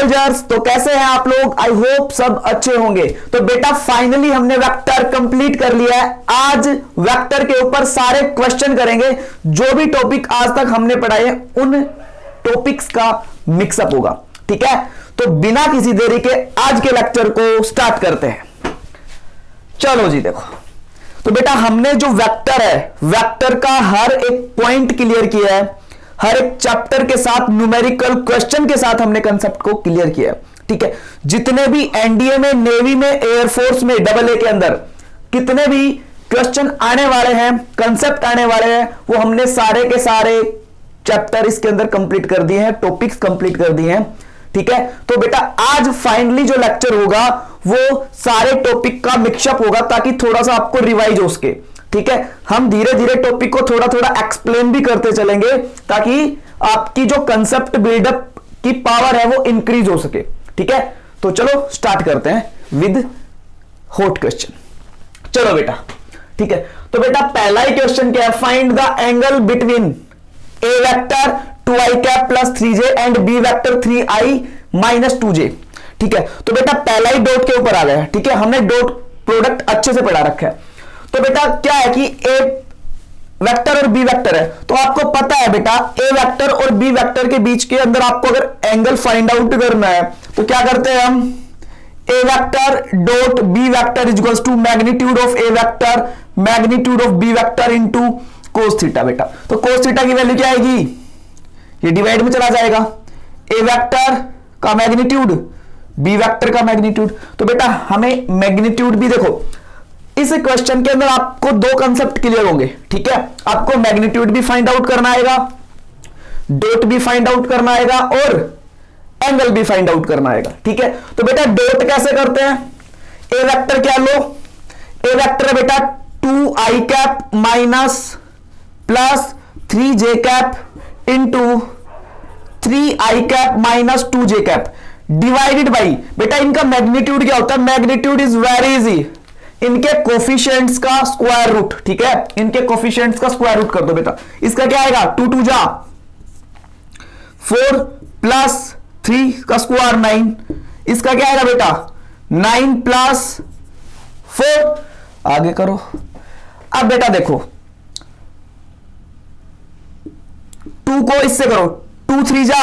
Soldiers, तो कैसे हैं आप लोग? आई होप सब अच्छे होंगे। तो बेटा फाइनली हमने वेक्टर कंप्लीट कर लिया है। आज वेक्टर के ऊपर सारे क्वेश्चन करेंगे। जो भी टॉपिक आज तक हमने पढ़ाए उन टॉपिक्स का मिक्सअप होगा, ठीक है? तो बिना किसी देरी के आज के लेक्चर को स्टार्ट करते हैं। चलो जी देखो, तो बेटा हमने जो वेक्टर है, वेक्टर का हर एक पॉइंट क्लियर किया है, हर एक चैप्टर के साथ न्यूमेरिकल क्वेश्चन के साथ हमने कंसेप्ट को क्लियर किया है, ठीक है? जितने भी एनडीए में, नेवी में, एयरफोर्स में, डबल ए के अंदर कितने भी क्वेश्चन आने वाले हैं, कंसेप्ट आने वाले हैं, वो हमने सारे के सारे चैप्टर इसके अंदर कंप्लीट कर दिए हैं, टॉपिक्स कंप्लीट कर दिए हैं, ठीक है? तो बेटा आज फाइनली जो लेक्चर होगा वो सारे टॉपिक का मिक्सअप होगा, ताकि थोड़ा सा आपको रिवाइज हो सके, ठीक है? हम धीरे धीरे टॉपिक को थोड़ा थोड़ा एक्सप्लेन भी करते चलेंगे, ताकि आपकी जो कंसेप्ट बिल्डअप की पावर है वो इंक्रीज हो सके, ठीक है? तो चलो स्टार्ट करते हैं विद हॉट क्वेश्चन। चलो बेटा, ठीक है? तो बेटा पहला ही क्वेश्चन क्या है? Find the angle between A vector 2i cap plus 3j and B vector 3i minus 2j, ठीक है? तो बेटा पहला ही डॉट के ऊपर आ गया, ठीक है? हमने डॉट प्रोडक्ट अच्छे से पढ़ा रखा है। तो बेटा क्या है कि ए वेक्टर और बी वेक्टर है, तो आपको पता है बेटा ए वेक्टर और बी वेक्टर के बीच के अंदर आपको अगर एंगल फाइंड आउट करना है तो क्या करते हैं हम? A vector dot B vector is equals to magnitude of A vector magnitude of B vector into cos theta. बेटा तो कोस थीटा की वैल्यू क्या आएगी? ये डिवाइड में चला जाएगा, ए वेक्टर का मैग्नीट्यूड बी वेक्टर का मैग्नीट्यूड। तो बेटा हमें मैग्नीट्यूड भी देखो, इस क्वेश्चन के अंदर आपको दो कंसेप्ट क्लियर होंगे, ठीक है? आपको मैग्नीट्यूड भी फाइंड आउट करना आएगा, डॉट भी फाइंड आउट करना आएगा और एंगल भी फाइंड आउट करना आएगा, ठीक है? तो बेटा डॉट कैसे करते हैं? ए वेक्टर क्या लो? ए वेक्टर है बेटा 2i cap minus plus 3j cap into 3i cap minus 2j cap divided by, बेटा इनका मैग्नीट्यूड क्या होता है? मैग्नीट्यूड इज वेरी इजी, इनके कोफिशिएंट्स का स्क्वायर रूट, ठीक है? इनके कोफिशिएंट्स का स्क्वायर रूट कर दो बेटा। इसका क्या आएगा? 2 2 जा 4 प्लस 3 का स्क्वायर 9। इसका क्या आएगा बेटा? 9 प्लस 4। आगे करो। अब बेटा देखो 2 को इससे करो, 2 3 जा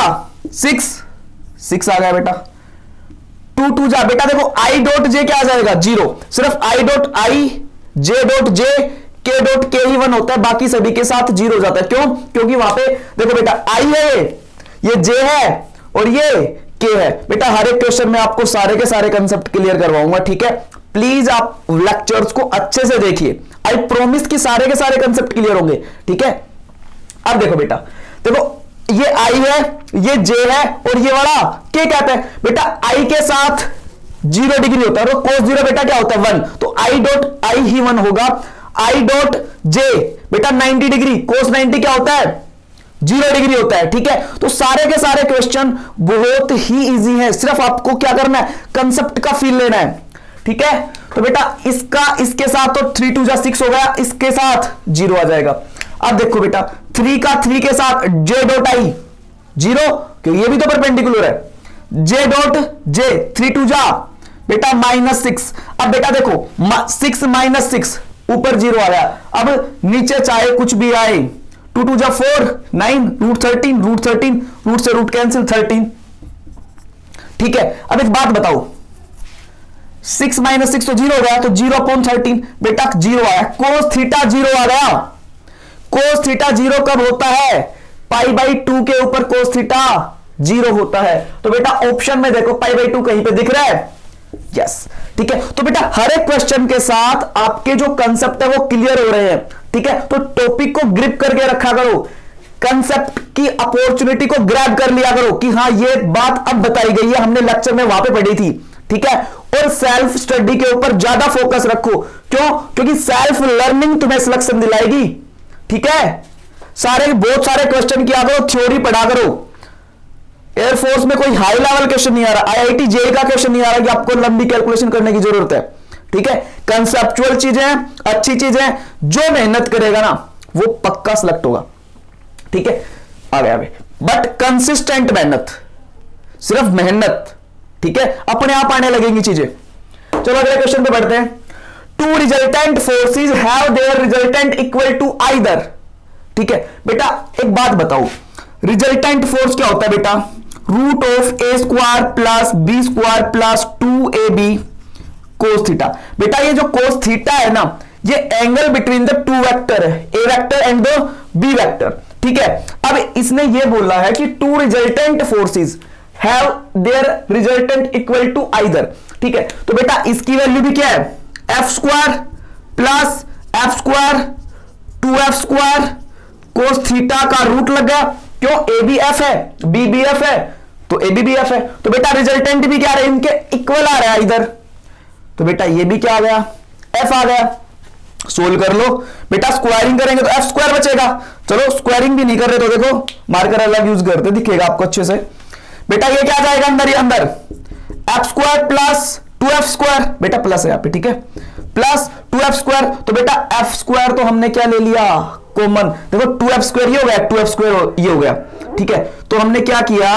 6 आ गया बेटा। 2 2 जा बेटा देखो i डॉट जे क्या आ जाएगा? 0। सिर्फ i dot i j dot j k dot k ही 1 होता है, बाकी सभी के साथ 0 हो जाता है। क्यों? क्योंकि वहां पे देखो बेटा i है, ये j है और ये k है। बेटा हर एक क्वेश्चन में आपको सारे के सारे कंसेप्ट क्लियर करवाऊंगा, ठीक है? प्लीज आप लेक्चर्स को अच्छे से देखिए, आई प्रोमिस कि सारे के सारे कंसेप्ट क्लियर होंगे, ठीक है? अब देखो बेटा, देखो ये i है, ये j है और ये वाला k कैप है। बेटा i के साथ 0 डिग्री होता है, तो cos 0 बेटा क्या होता है? 1। तो i डॉट i ही 1 होगा। i डॉट j बेटा 90 डिग्री, cos 90 क्या होता है? 0 डिग्री होता है, ठीक है? तो सारे के सारे क्वेश्चन बहुत ही इजी हैं, सिर्फ आपको क्या करना है? कंसेप्ट का फील लेना है, ठीक है? तो बेटा इसका इसके साथ तो 3 2 जा 6 हो गया, इसके साथ 0 आ जाएगा। अब देखो बेटा 3 का 3 के साथ j डॉट i 0, क्योंकि ये भी तो परपेंडिकुलर है। j डॉट j 3 2 जा बेटा -6। अब बेटा देखो 6 माइनस 6 ऊपर 0 आया, अब नीचे चाहे कुछ भी आए, 2 2 जा 4 9 रूट 13 रूट से रूट कैंसिल 13, ठीक है? अब एक बात बताओ, 6 माइनस 6 तो 0 हो गया, तो 0/13 बेटा 0 आया। कोस थीटा 0 आ गया। कोस थीटा 0 कब होता है? π/2 के ऊपर कोस थीटा 0 होता है। तो बेटा ऑप्शन में देखो π/2 कहीं पे दिख रहा है? यस, ठीक है? तो बेटा हर एक क्वेश्चन के साथ आपके जो कंसेप्ट है वो क्लियर हो रहे हैं, ठीक है? तो टॉपिक को ग्रिप करके रखा करो, कंसेप्ट की अपॉर्चुनिटी को ग्रैब कर लिया करो कि हाँ ये बात अब बताई गई है, हमने लेक्चर में वहां पे पढ़ी थी, ठीक है? और सेल्फ स्टडी के ऊपर ज्यादा फोकस रखो। क्यों? क्योंकि सेल्फ लर्निंग तुम्हें सिलेक्शन दिलाएगी, ठीक है? बहुत सारे क्वेश्चन किया करो, थ्योरी पढ़ा करो। एयरफोर्स में कोई हाई लेवल क्वेश्चन नहीं आ रहा, आईआईटी जेईई का क्वेश्चन नहीं आ रहा कि आपको लंबी कैलकुलेशन करने की जरूरत है, ठीक है? कंसेप्चुअल चीजें अच्छी चीजें, जो मेहनत करेगा ना वो पक्का सिलेक्ट होगा, ठीक है? आगे बट कंसिस्टेंट मेहनत, सिर्फ मेहनत, ठीक है, अपने आप आने लगेंगी चीजें। चलो अगले क्वेश्चन पे बढ़ते हैं। Two resultant forces have their resultant equal to either, ठीक है बेटा एक बात बताओ, रिजल्टेंट फोर्स क्या होता है बेटा? Root of A square plus B square plus 2ab cos theta. बेटा ये जो कोस थीटा है ना, ये angle between the two vector है, A vector and the B vector, ठीक है। अब इसने ये बोला है कि two resultant forces have their resultant equal to either, ठीक है। तो बेटा इसकी वैल्यू भी क्या है? F square plus F square 2f square cos theta का रूट लग गया, क्यों? ए बी एफ है, बी बी एफ है, तो ए बी बी एफ है, तो बेटा रिजल्टेंट भी क्या आ रहा है? इनके इक्वल आ रहा है इधर, तो बेटा ये भी क्या आ गया? एफ आ गया। सोल्व कर लो बेटा, स्क्वायरिंग करेंगे तो एफ स्क्वायर बचेगा। चलो स्क्वायरिंग भी नहीं कर रहे तो देखो मार्कर अलग यूज करते, दिखेगा आपको अच्छे से। बेटा ये क्या जाएगा अंदर? ये अंदर F square plus 2f square, बेटा प्लस है यहाँ पे, ठीक है, प्लस 2f स्क्वायर, तो बेटा f स्क्वायर तो हमने क्या ले लिया? कॉमन। देखो 2f स्क्वायर ये हो गया, 2f स्क्वायर ये हो गया, ठीक है। तो हमने क्या किया?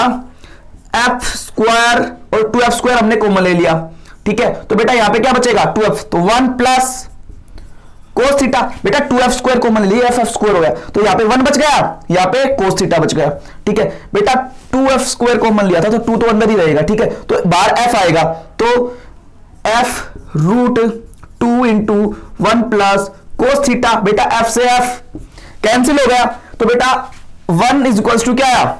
f स्क्वायर और 2f स्क्वायर हमने कॉमन ले लिया, ठीक है। तो बेटा यहां पे क्या बचेगा? 2f, तो 1 प्लस कोस थीटा, बेटा 2f स्क्वायर कॉमन ले लिया, f स्क्वायर हो गया, तो यहां पे 1 बच गया, यहां पे कोस थीटा बच गया, ठीक है। बेटा 2f स्क्वायर कॉमन लिया था तो 2 तो अंदर ही रहेगा, ठीक है, तो बाहर f आएगा, तो f root 2 into 1 plus cos theta, बेटा f से f कैंसिल हो गया, तो बेटा 1 इज इक्वल्स टू क्या आया?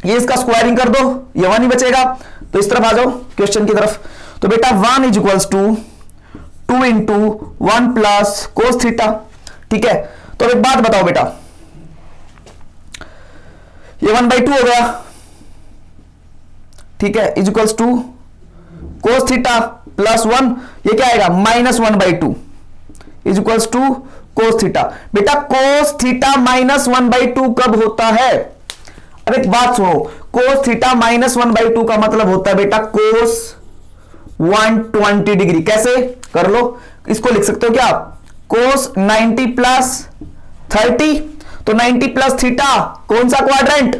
ये इसका स्क्वायरिंग कर दो, ये 1 ही बचेगा, तो इस तरफ आ जाओ क्वेश्चन की तरफ। तो बेटा 1 is equals to 2 into 1 plus cos theta, ठीक है। तो एक बात बताओ बेटा, ये 1/2 हो गया, ठीक है, is equals to cos theta plus 1, ये क्या आएगा? -1/2 is equals to cos theta. बेटा कोस थीटा -1/2 कब होता है? अब एक बात सुनो, कोस थीटा -1/2 का मतलब होता है बेटा कोस 120 डिग्री। कैसे कर लो? इसको लिख सकते हो क्या? कोस 90 प्लस 30, तो 90 प्लस थीटा कौन सा क्वाड्रेंट?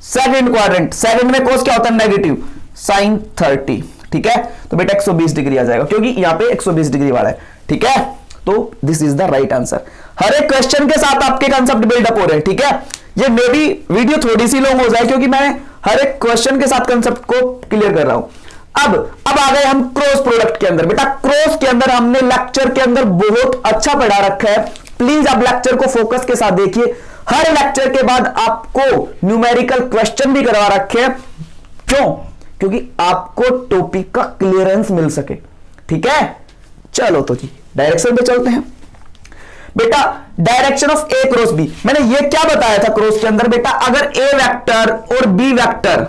Second quadrant. सेकंड में कोस क्या होता है? नेगेटिव, साइन 30, ठीक है। तो बेटा 120 डिग्री आ जाएगा, क्योंकि यहां पे 120 डिग्री वाला है, ठीक है। तो this is the right answer. हर एक क्वेश्चन के साथ आपके कंसेप्ट बिल्डअप हो रहे हैं, ठीक है। ये मे भी वीडियो थोड़ी सी लॉन्ग हो जाए, क्योंकि मैं हर एक क्वेश्चन के साथ कंसेप्ट को क्लियर कर रहा हूं। अब आ गए हम क्रॉस प्रोडक्ट के अंदर। बेटा क्रॉस के अंदर हमने लेक्चर के अंदर बहुत अच्छा पढ़ा रखा है, प्लीज आप लेक्चर को फोकस के साथ देखिए। हर लेक्चर के बाद आपको न्यूमेरिकल क्वेश्चन भी करवा रखे हैं, क्यों? क्योंकि आपको टॉपिक का क्लियरेंस मिल सके, ठीक है। चलो तो जी डायरेक्शन पे चलते हैं। बेटा direction of A cross B, मैंने ये क्या बताया था क्रॉस के अंदर? बेटा अगर ए वेक्टर और बी वेक्टर,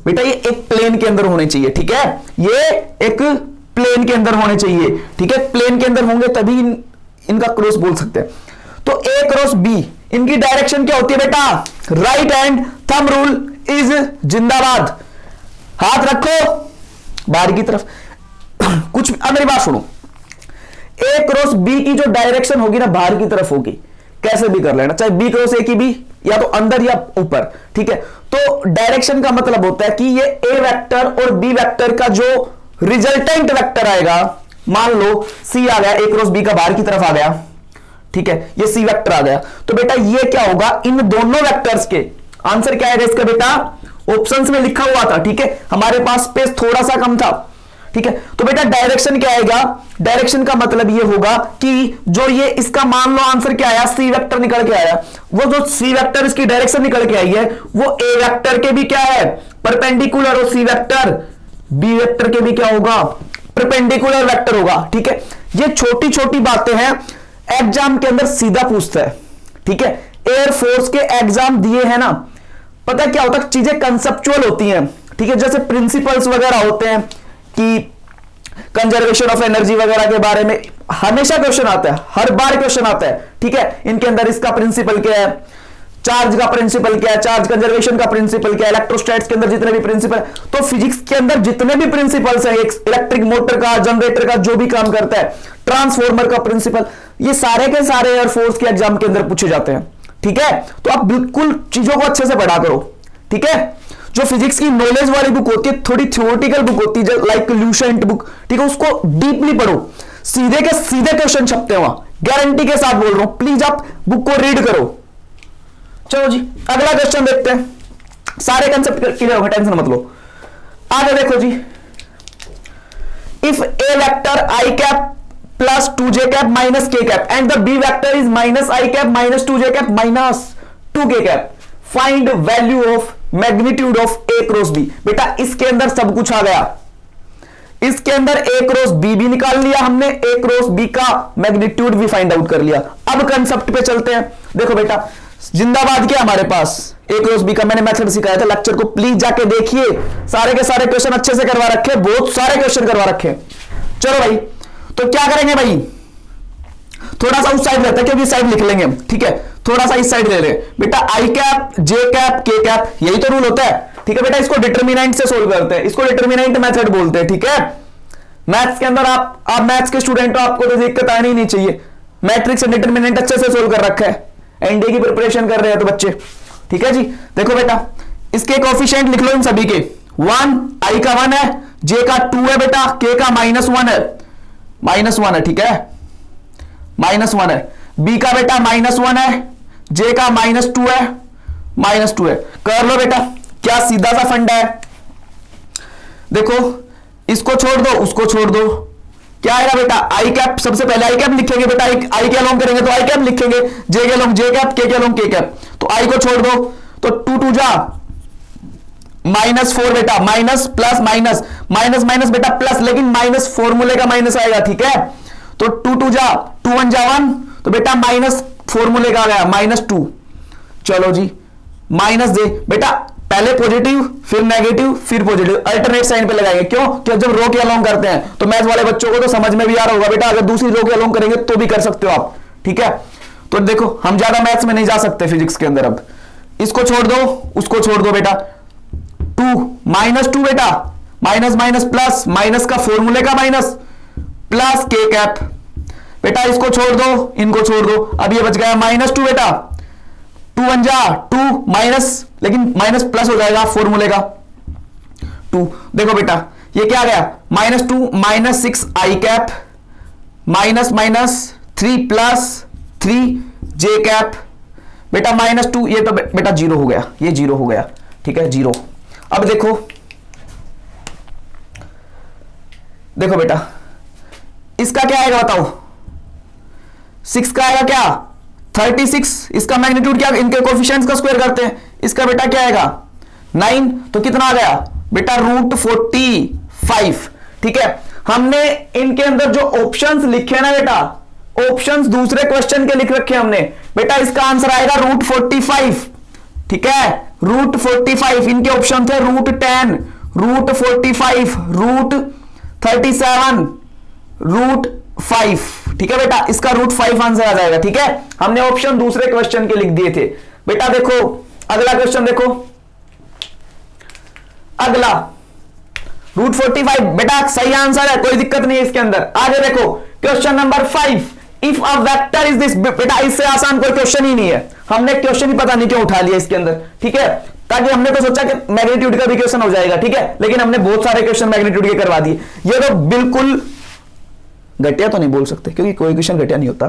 बेटा ये एक प्लेन के अंदर होने चाहिए, ठीक है, ये एक प्लेन के अंदर होने चाहिए, ठीक है, प्लेन के अंदर होंगे तभी इनका क्रॉस बोल सकते हैं। तो ए क्रॉस बी, इनकी डायरेक्शन क्या होती है बेटा? Right hand thumb rule is जिंदाबाद। हाथ रखो बाहर की तरफ। कुछ अब मेरी बात सुनो, ए क्रॉस बी की जो डायरेक्शन होगी ना बाहर की तरफ होगी, कैसे भी कर लेना, चाहे बी क्रॉस ए की भी, या तो अंदर या ऊपर, ठीक है। तो डायरेक्शन का मतलब होता है कि ये ए वेक्टर और बी वेक्टर का जो रिजल्टेंट वेक्टर आएगा, मान लो सी आ गया, ए क्रॉस बी का बाहर की तरफ आ गया, ठीक है, ये सी वेक्टर आ गया, तो बेटा ये क्या होगा? इन दोनों वेक्टर्स के आंसर क्या आएगा इसका? बेटा ऑप्शंस में लिखा हुआ था, ठीक है, हमारे पास स्पेस थोड़ा सा कम था, ठीक है। तो बेटा डायरेक्शन क्या आएगा? डायरेक्शन का मतलब ये होगा कि जो ये इसका मान लो आंसर क्या आया, सी वेक्टर निकल के आया, वो जो सी वेक्टर इसकी डायरेक्शन निकल के आई है वो ए वेक्टर के भी क्या है? परपेंडिकुलर, और सी वेक्टर बी वेक्टर के भी क्या होगा? परपेंडिकुलर वेक्टर होगा, ठीक है। ये छोटी छोटी बातें हैं, एग्जाम के अंदर सीधा पूछता है, ठीक है। एयरफोर्स के एग्जाम दिए हैं ना, पता क्या होता है, चीजें कंसेप्चुअल होती हैं, ठीक है, जैसे प्रिंसिपल्स वगैरह होते हैं कि कंजर्वेशन ऑफ एनर्जी वगैरह के बारे में हमेशा क्वेश्चन आता है, हर बार क्वेश्चन आता है, ठीक है। इनके अंदर इसका प्रिंसिपल क्या है, चार्ज का प्रिंसिपल क्या है, चार्ज कंजर्वेशन का प्रिंसिपल क्या है, इलेक्ट्रोस्टैट्स के अंदर जितने भी प्रिंसिपल, तो फिजिक्स के अंदर जितने भी प्रिंसिपल्स हैं, इलेक्ट्रिक मोटर का, जनरेटर का जो भी काम करता है, ट्रांसफॉर्मर का प्रिंसिपल, ये सारे के सारे एयरफोर्स के एग्जाम के अंदर पूछे जाते हैं, ठीक है। तो आप बिल्कुल चीजों को अच्छे से पढ़ा करो, ठीक है। जो फिजिक्स की नॉलेज वाली बुक होती है, थोड़ी थ्योरेटिकल बुक होती है लाइक ल्यूसेंट बुक, ठीक है, उसको डीपली पढ़ो, सीधे के सीधे क्वेश्चन छपते हैं वहां, गारंटी के साथ बोल रहा हूं, प्लीज आप बुक को रीड करो। चलो जी अगला क्वेश्चन देखते हैं, सारे कंसेप्ट क्लियर होगा, टेंशन मत लो। आगे देखो जी, if A vector I cap plus 2j cap minus k cap and the B vector is minus i cap minus 2j cap minus 2k cap, find value of magnitude of a cross b। बेटा इसके अंदर सब कुछ आ गया, इसके अंदर a cross b भी निकाल लिया हमने, a क्रॉस b का मैग्नीट्यूड भी फाइंड आउट कर लिया। अब कंसेप्ट पे चलते हैं। देखो बेटा जिंदाबाद क्या हमारे पास a क्रॉस b का मैंने मेथड सिखाया था, लेक्चर को प्लीज जाके देखिए, सारे के सारे क्वेश्चन अच्छे से करवा रखे, बहुत सारे क्वेश्चन करवा रखे। चलो भाई तो क्या करेंगे भाई, थोड़ा सा उस साइड रहता है क्योंकि साइड लिख लेंगे हम, ठीक है, थोड़ा सा इस साइड ले रहे बेटा, आई कैप जे कैप के कैप, यही तो रूल होता है, ठीक है बेटा। इसको डिटरमिनेंट से सोल्व करते हैं, इसको डिटरमिनेंट मेथड बोलते हैं, ठीक है। मैथ्स के अंदर आप मैथ्स के स्टूडेंट हो, आपको तो दिक्कत आनी ही नहीं चाहिए, मैट्रिक्स एंड डिटरमिनेंट अच्छे से सोल्व कर रखा है, एनडीए की प्रिपरेशन कर रहे हैं तो बच्चे, ठीक है जी। देखो बेटा इसके कोएफिशिएंट लिख लो इन सभी के, 1 आई का 1 है, जे का 2 है बेटा, के का -1 है, -1 है, ठीक है, -1 है, बी का बेटा -1 है, जे का -2 है, -2 है। कर लो बेटा, क्या सीधा सा फंडा है। देखो इसको छोड़ दो उसको छोड़ दो, क्या आएगा बेटा, आई कैप, सबसे पहले आई कैप लिखेंगे बेटा, आई के अलोंग करेंगे तो आई कैप लिखेंगे, जे के अलोंग जे कैप, के अलोंग के कैप, तो आई को छोड़ दो तो 2 2 जा -4 बेटा, minus plus minus minus minus बेटा प्लस, लेकिन माइनस फॉर्मूले का माइनस आएगा, ठीक है, तो 2 2 जा 2 1 जा 1, तो बेटा माइनस फॉर्मूले का आ गया -2। चलो जी माइनस दे बेटा, पहले पॉजिटिव फिर नेगेटिव फिर पॉजिटिव, अल्टरनेट साइन पे लगाएंगे, क्यों जब रो के अलोंग करते हैं तो मैथ वाले बच्चों को तो समझ में भी आ रहा होगा बेटा, अगर दूसरी रो के अलोंग करेंगे तो भी कर सकते हो आप, ठीक है। तो देखो हम ज्यादा मैथ्स में नहीं जा सकते फिजिक्स के अंदर, अब इसको छोड़ दो उसको छोड़ दो बेटा, 2 -2 बेटा, माइनस माइनस प्लस, माइनस का फॉर्मूले का माइनस, प्लस के कैप बेटा, इसको छोड़ दो इनको छोड़ दो, अब ये बच गया -2 बेटा, 2 1 जा 2 माइनस, लेकिन माइनस प्लस हो जाएगा फॉर्मूले का 2। देखो बेटा ये क्या आ गया, -2 -6 आई कैप माइनस माइनस 3 प्लस 3 जे कैप बेटा, -2, ये तो बेटा 0 हो गया, ये 0 हो गया, ठीक है 0। अब देखो बेटा इसका क्या आएगा बताओ, 6 का आएगा क्या 36, इसका मैग्नीट्यूड क्या, इनके कोएफिशिएंट्स का स्क्वायर करते हैं, इसका बेटा क्या आएगा 9, तो कितना आ गया बेटा √45, ठीक है। हमने इनके अंदर जो ऑप्शंस लिखे ना बेटा, ऑप्शंस दूसरे क्वेश्चन के लिख रखे हमने बेटा, इसका आंसर आएगा √45, ठीक है, √45, इनके ऑप्शन थे √10, √45, √37, √5, ठीक है बेटा, इसका √5 आंसर आ जाएगा, ठीक है। हमने ऑप्शन दूसरे क्वेश्चन के लिख दिए थे बेटा। देखो अगला क्वेश्चन देखो, अगला √45 बेटा सही आंसर है, कोई दिक्कत नहीं है इसके अंदर। आगे देखो question number 5, if a vector is this, बेटा इससे आसान कोई क्वेश्चन ही नहीं है, हमने क्वेश्चन ही पता नहीं क्यों उठा लिया इसके अंदर, ठीक है, ताकि हमने तो सोचा कि मैग्नीट्यूड का भी क्वेश्चन हो जाएगा, ठीक है, लेकिन हमने बहुत सारे क्वेश्चन मैग्नीट्यूड के करवा दिए। ये तो बिल्कुल घटिया तो नहीं बोल सकते क्योंकि कोई क्वेश्चन घटिया नहीं होता,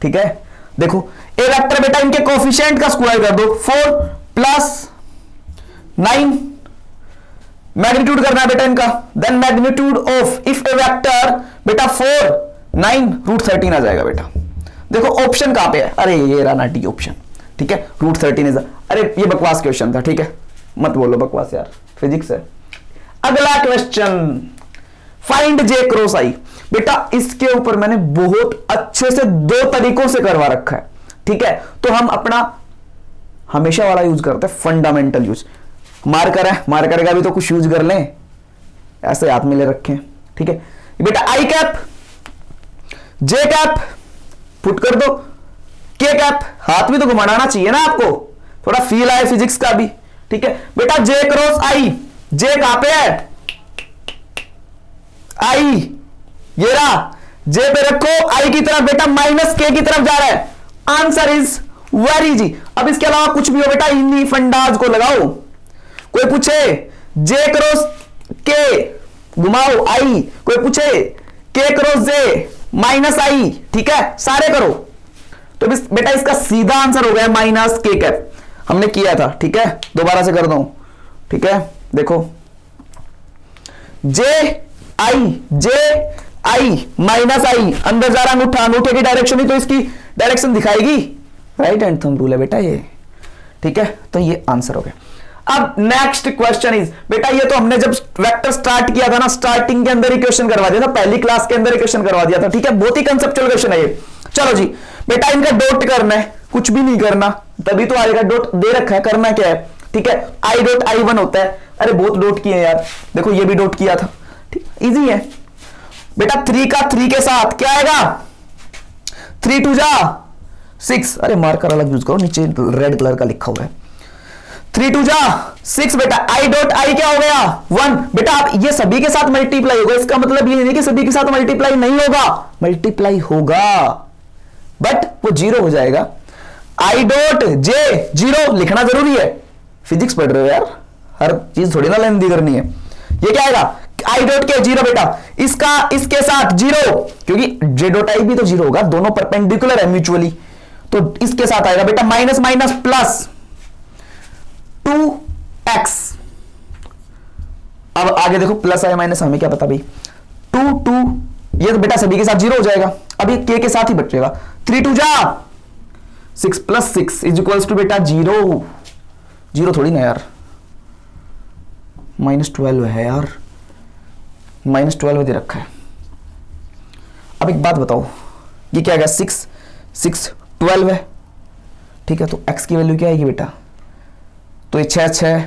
ठीक है। देखो ए वेक्टर बेटा, इनके कोएफिशिएंट का स्क्वायर कर दो, 4 + 9 मैग्नीट्यूड करना है बेटा इनका, then magnitude of if A vector बेटा 4 9 √13 आ जाएगा बेटा। देखो ऑप्शन कहां पे है, अरे ये रहा ना डी ऑप्शन, ठीक है, √13 इज, अरे ये बकवास क्वेश्चन था, ठीक है, मत बोलो बकवास यार, फिजिक्स है। अगला क्वेश्चन, फाइंड जे क्रॉस आई, बेटा इसके ऊपर मैंने बहुत अच्छे से 2 तरीकों से करवा रखा है, ठीक है, तो हम अपना हमेशा वाला यूज करते हैं, फंडामेंटल यूज। मार्कर है, मार्कर का भी तो कुछ यूज कर लें, ऐसे हाथ में ले रखे हैं, ठीक है बेटा। आई कैप जे कैप पुट कर दो, के कैप हाथ भी तो घुमाना चाहिए ना आपको, थोड़ा फील आए फिजिक्स का भी, ठीक है बेटा। जे क्रॉस आई, जे कहां पे है, आई ये रहा, जे पे रखो, आई की तरफ बेटा -k की तरफ जा रहा है, आंसर इज वेरी जी। अब इसके अलावा कुछ भी हो बेटा, इन्हीं फंडाज को लगाओ, कोई पूछे जे क्रॉस के घुमाओ आई, कोई पूछे के क्रॉस जे माइनस आई, ठीक है, सारे करो। तो बेटा इसका सीधा आंसर हो गया माइनस के कैप, हमने किया था, ठीक है, दोबारा से कर दो, ठीक है। देखो जे आई माइनस आई, अंदर जा रहा अंगूठा, अंगूठे की डायरेक्शन ही तो इसकी डायरेक्शन दिखाएगी, राइट हैंड थंब रूल है बेटा ये, ठीक है। तो ये आंसर हो गया। अब नेक्स्ट क्वेश्चन इज, बेटा ये तो हमने जब वेक्टर स्टार्ट किया था ना, स्टार्टिंग के अंदर इक्वेशन करवा दिया था, पहली क्लास के अंदर इक्वेशन करवा दिया था, ठीक है, बहुत ही कंसेप्चुअल क्वेश्चन है ये। चलो जी बेटा इनका डॉट करना है, कुछ भी नहीं करना, तभी तो आएगा, डॉट दे रखा है, करना क्या है, ठीक है, आई डॉट आई वन होता है। अरे बहुत डॉट किए यार, देखो ये भी डॉट किया था, ठीक, इजी है बेटा। 3 का 3 के साथ क्या आएगा, 3 2 जा 6, अरे मार्कर अलग यूज करो, नीचे रेड कलर का लिखा हुआ है, 3 2 जा 6 बेटा, आई डॉट आई क्या हो गया 1 बेटा। आप ये सभी के साथ मल्टीप्लाई होगा, इसका मतलब ये नहीं कि सभी के साथ मल्टीप्लाई नहीं होगा, मल्टीप्लाई होगा बट वो 0 हो जाएगा। आई डॉट जे 0 लिखना जरूरी है, फिजिक्स पढ़ रहे हो यार, हर चीज थोड़ी ना लेंदी करनी है। ये क्या आएगा, आई डॉट के 0 बेटा, इसका इसके साथ 0, क्योंकि जे डॉट आई भी तो 0 होगा, दोनों परपेंडिकुलर है म्यूचुअली, तो इसके साथ आएगा बेटा माइनस माइनस प्लस 2x। अब आगे देखो प्लस आया माइनस, हमें क्या पता भाई, 2 ये तो बेटा सभी के साथ 0 हो जाएगा, अभी के साथ ही बचेगा, 3 2 जा 6 प्लस 6 इज इक्वल्स टू बेटा 0 थोड़ी ना यार, -12 है यार, -12 दे रखा है। अब एक बात बताओ, ये क्या आएगा 6 12 है, ठीक है, तो x की वैल्यू क्या आएगी बेटा, तो ये 6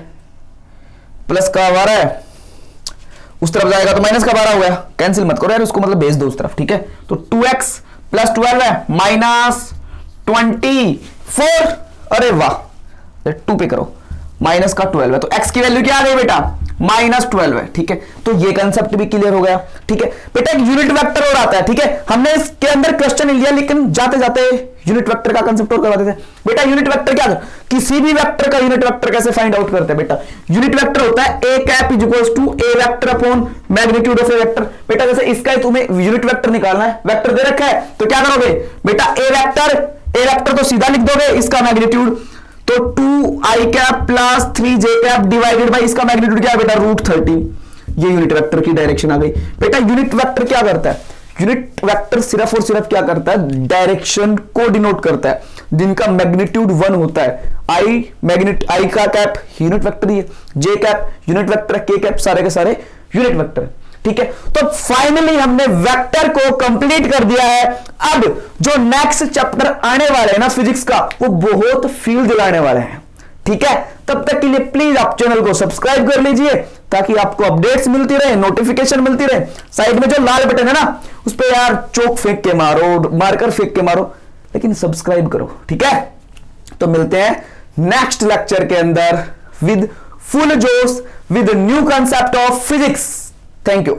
प्लस का 12 है, उस तरफ जाएगा तो माइनस का 12 हो गया, कैंसिल मत करो यार, उसको मतलब भेज दो उस तरफ, ठीक है। तो 2x प्लस 12 है -24, अरे वाह 2 पे करो, माइनस का 12 है, तो x की वैल्यू क्या आ गई बेटा -12 है, ठीक है। तो ये कंसेप्ट भी क्लियर हो गया, ठीक है बेटा। एक यूनिट वेक्टर और आता है, ठीक है, हमने इसके अंदर क्वेश्चन लिया लेकिन जाते जाते यूनिट वेक्टर का कंसेप्ट और करवाते थे। बेटा यूनिट वेक्टर क्या, किसी भी वेक्टर का यूनिट वेक्टर कैसे फाइंड आउट करते हैं बेटा, यूनिट वेक्टर होता है a cap is equals to a vector upon magnitude of a vector. बेटा जैसे इसका तुम्हें यूनिट वेक्टर निकालना है, वेक्टर दे रखा है तो क्या करोगे बेटा, a वेक्टर तो सीधा लिख दोगे, इसका मैग्नीट्यूड तो 2i cap plus 3j cap divided by इसका मैग्नीट्यूड क्या है बेटा √13, ये यूनिट वेक्टर की डायरेक्शन आ गई। बेटा यूनिट वेक्टर क्या करता है, यूनिट वेक्टर सिर्फ और सिर्फ क्या करता है, डायरेक्शन को डिनोट करता है, जिनका मैग्नीट्यूड 1 होता है। आई का कैप यूनिट वेक्टर ही है, जे कैप यूनिट वेक्टर, के कैप सारे के सारे यूनिट वेक्टर, ठीक है। तो फाइनली हमने वेक्टर को कंप्लीट कर दिया है। अब जो नेक्स्ट चैप्टर आने वाले हैं ना फिजिक्स का, वो बहुत फील दिलाने वाले हैं, ठीक है। तब तक के लिए प्लीज आप चैनल को सब्सक्राइब कर लीजिए ताकि आपको अपडेट्स मिलती रहे, नोटिफिकेशन मिलती रहे। साइड में जो लाल बटन है ना, उस पर यार चौक फेंक के मारो, मार्कर फेंक के मारो, लेकिन सब्सक्राइब करो, ठीक है। तो मिलते हैं नेक्स्ट लेक्चर के अंदर विद फुल जोश, with new concept of physics. Thank you.